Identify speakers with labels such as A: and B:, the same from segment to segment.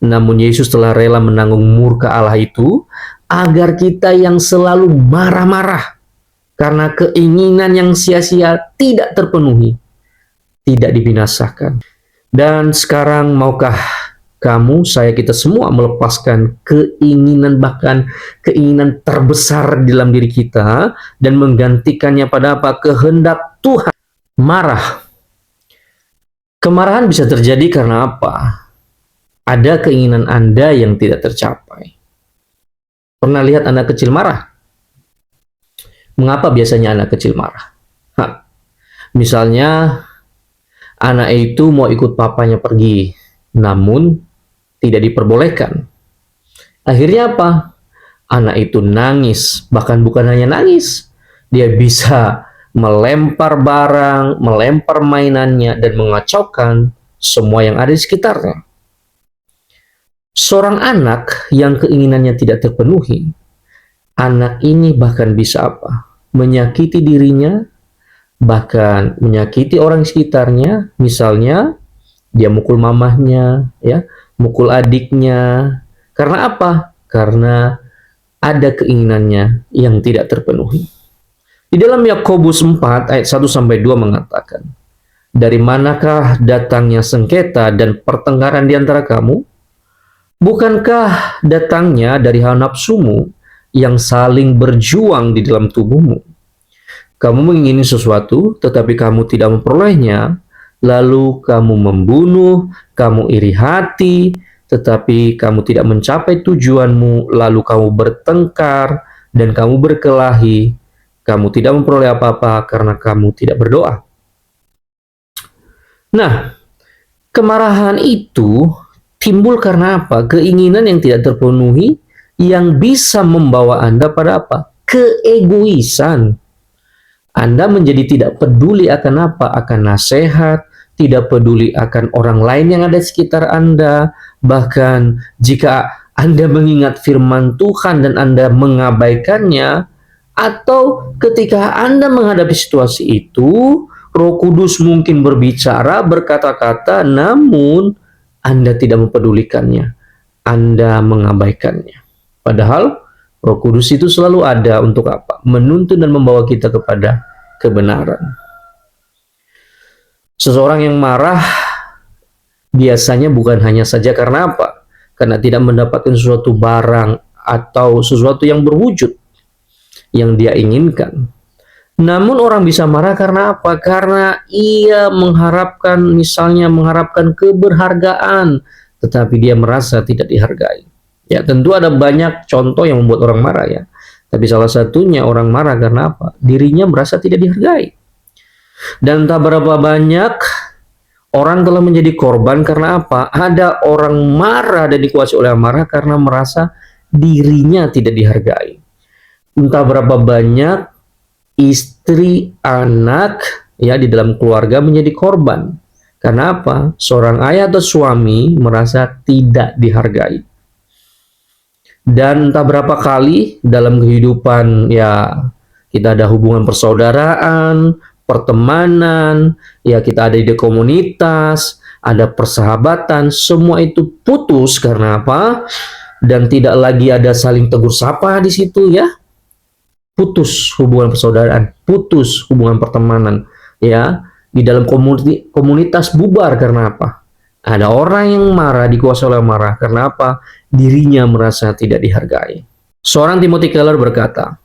A: Namun Yesus telah rela menanggung murka Allah itu agar kita yang selalu marah-marah karena keinginan yang sia-sia tidak terpenuhi, tidak dibinasakan. Dan sekarang maukah kamu, saya, kita semua melepaskan keinginan, bahkan keinginan terbesar di dalam diri kita, dan menggantikannya pada apa? Kehendak Tuhan. Marah. Kemarahan bisa terjadi karena apa? Ada keinginan Anda yang tidak tercapai. Pernah lihat anak kecil marah? Mengapa biasanya anak kecil marah? Misalnya, anak itu mau ikut papanya pergi, namun tidak diperbolehkan. Akhirnya apa? Anak itu nangis, bahkan bukan hanya nangis, dia bisa melempar barang, melempar mainannya, dan mengacaukan semua yang ada di sekitarnya. Seorang anak yang keinginannya tidak terpenuhi, anak ini bahkan bisa apa? Menyakiti dirinya, bahkan menyakiti orang sekitarnya. Misalnya, dia mukul mamahnya, ya, mukul adiknya. Karena apa? Karena ada keinginannya yang tidak terpenuhi. Di dalam Yakobus 4 ayat 1-2 mengatakan, dari manakah datangnya sengketa dan pertengkaran di antara kamu? Bukankah datangnya dari hawa nafsumu yang saling berjuang di dalam tubuhmu? Kamu mengingini sesuatu, tetapi kamu tidak memperolehnya, lalu kamu membunuh, kamu iri hati, tetapi kamu tidak mencapai tujuanmu, lalu kamu bertengkar, dan kamu berkelahi, kamu tidak memperoleh apa-apa karena kamu tidak berdoa. Nah, kemarahan itu timbul karena apa? Keinginan yang tidak terpenuhi yang bisa membawa Anda pada apa? Keegoisan. Anda menjadi tidak peduli akan apa? Akan nasihat, tidak peduli akan orang lain yang ada di sekitar Anda. Bahkan jika Anda mengingat firman Tuhan dan Anda mengabaikannya, atau ketika Anda menghadapi situasi itu, Roh Kudus mungkin berbicara, berkata-kata, namun Anda tidak mempedulikannya, Anda mengabaikannya. Padahal Roh Kudus itu selalu ada untuk apa? Menuntun dan membawa kita kepada kebenaran. Seseorang yang marah biasanya bukan hanya saja karena apa? Karena tidak mendapatkan sesuatu barang atau sesuatu yang berwujud yang dia inginkan. Namun orang bisa marah karena apa? Karena ia mengharapkan, misalnya mengharapkan keberhargaan, tetapi dia merasa tidak dihargai. Ya, tentu ada banyak contoh yang membuat orang marah ya. Tapi salah satunya orang marah karena apa? Dirinya merasa tidak dihargai. Dan entah berapa banyak orang telah menjadi korban karena apa? Ada orang marah dan dikuasai oleh amarah karena merasa dirinya tidak dihargai. Entah berapa banyak istri, anak, ya, di dalam keluarga menjadi korban. Karena apa? Seorang ayah atau suami merasa tidak dihargai. Dan entah berapa kali dalam kehidupan, ya, kita ada hubungan persaudaraan, pertemanan, ya, kita ada di komunitas, ada persahabatan, semua itu putus karena apa? Dan tidak lagi ada saling tegur sapa di situ, ya. Putus hubungan persaudaraan, putus hubungan pertemanan, ya. Di dalam komunitas bubar karena apa? Ada orang yang marah, dikuasai oleh marah karena apa? Dirinya merasa tidak dihargai. Seorang Timothy Keller berkata,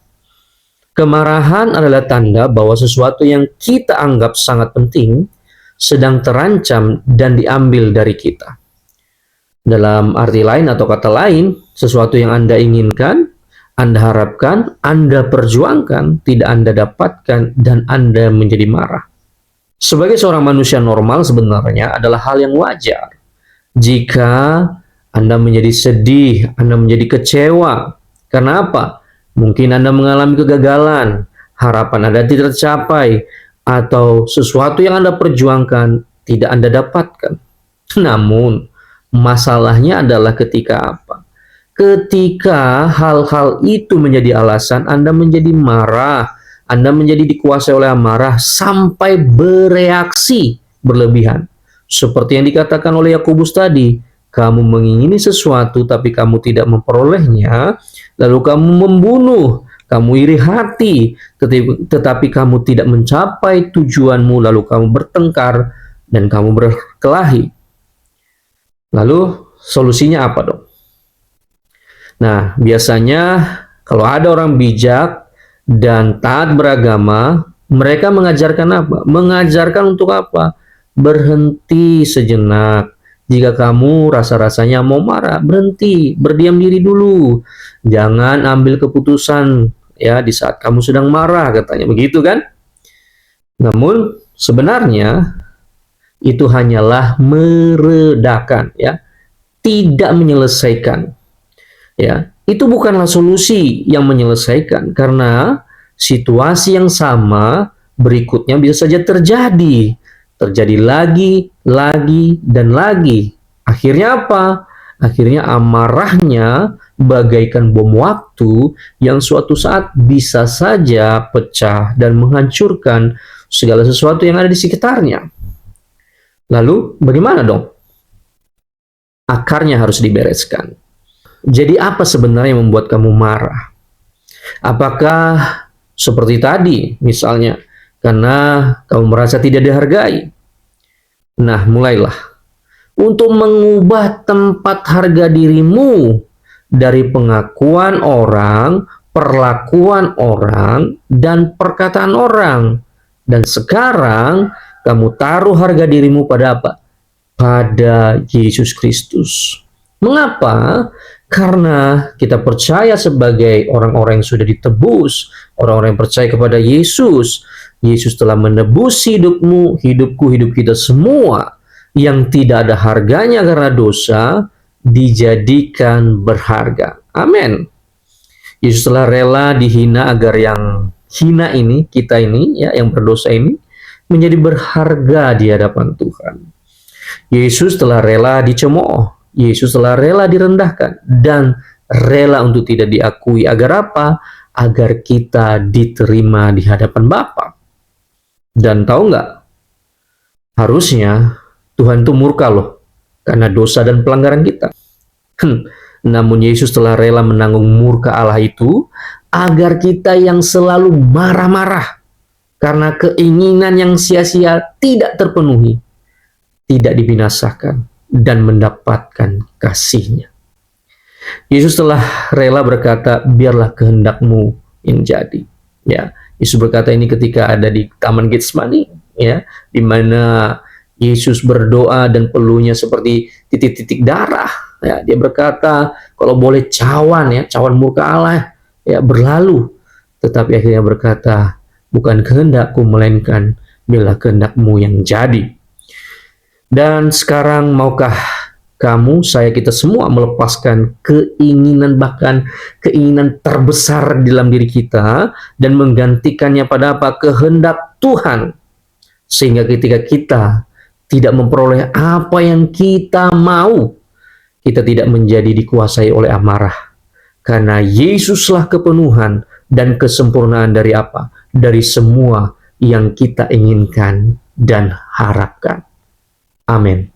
A: kemarahan adalah tanda bahwa sesuatu yang kita anggap sangat penting sedang terancam dan diambil dari kita. Dalam arti lain atau kata lain, sesuatu yang Anda inginkan, Anda harapkan, Anda perjuangkan, tidak Anda dapatkan, dan Anda menjadi marah. Sebagai seorang manusia normal sebenarnya adalah hal yang wajar jika Anda menjadi sedih, Anda menjadi kecewa. Karena apa? Mungkin Anda mengalami kegagalan, harapan Anda tidak tercapai, atau sesuatu yang Anda perjuangkan tidak Anda dapatkan. Namun, masalahnya adalah ketika apa? Ketika hal-hal itu menjadi alasan Anda menjadi marah, Anda menjadi dikuasai oleh amarah sampai bereaksi berlebihan. Seperti yang dikatakan oleh Yakobus tadi, kamu mengingini sesuatu tapi kamu tidak memperolehnya, lalu kamu membunuh, kamu iri hati, tetapi kamu tidak mencapai tujuanmu, lalu kamu bertengkar dan kamu berkelahi. Lalu solusinya apa dong? Nah, biasanya kalau ada orang bijak dan taat beragama, mereka mengajarkan apa? Mengajarkan untuk apa? Berhenti sejenak. Jika kamu rasa-rasanya mau marah, berhenti, berdiam diri dulu. Jangan ambil keputusan ya di saat kamu sedang marah, katanya begitu kan? Namun sebenarnya itu hanyalah meredakan ya, tidak menyelesaikan. Ya, itu bukanlah solusi yang menyelesaikan karena situasi yang sama berikutnya bisa saja terjadi. Terjadi lagi, dan lagi. Akhirnya apa? Akhirnya amarahnya bagaikan bom waktu yang suatu saat bisa saja pecah dan menghancurkan segala sesuatu yang ada di sekitarnya. Lalu bagaimana dong? Akarnya harus dibereskan. Jadi apa sebenarnya yang membuat kamu marah? Apakah seperti tadi misalnya karena kamu merasa tidak dihargai? Nah, mulailah untuk mengubah tempat harga dirimu dari pengakuan orang, perlakuan orang, dan perkataan orang. Dan sekarang kamu taruh harga dirimu pada apa? Pada Yesus Kristus. Mengapa? Karena kita percaya sebagai orang-orang yang sudah ditebus, orang-orang yang percaya kepada Yesus. Yesus telah menebus hidupmu, hidupku, hidup kita semua yang tidak ada harganya karena dosa dijadikan berharga. Amin. Yesus telah rela dihina agar yang hina ini, kita ini, ya, yang berdosa ini, menjadi berharga di hadapan Tuhan. Yesus telah rela dicemooh. Yesus telah rela direndahkan dan rela untuk tidak diakui. Agar apa? Agar kita diterima di hadapan Bapa. Dan tahu nggak? Harusnya Tuhan itu murka loh karena dosa dan pelanggaran kita. Namun Yesus telah rela menanggung murka Allah itu agar kita yang selalu marah-marah karena keinginan yang sia-sia tidak terpenuhi, tidak dibinasakan, dan mendapatkan kasih-Nya. Yesus telah rela berkata, biarlah kehendak-Mu yang jadi. Ya, Yesus berkata ini ketika ada di Taman Getsemani, ya, di mana Yesus berdoa dan peluhnya seperti titik-titik darah. Ya, dia berkata, kalau boleh cawan murka Allah ya berlalu. Tetapi akhirnya berkata, bukan kehendak-Ku melainkan biarlah kehendak-Mu yang jadi. Dan sekarang maukah kamu, saya, kita semua melepaskan keinginan, bahkan keinginan terbesar di dalam diri kita dan menggantikannya pada apa? Kehendak Tuhan. Sehingga ketika kita tidak memperoleh apa yang kita mau, kita tidak menjadi dikuasai oleh amarah. Karena Yesuslah kepenuhan dan kesempurnaan dari apa? Dari semua yang kita inginkan dan harapkan. Amin.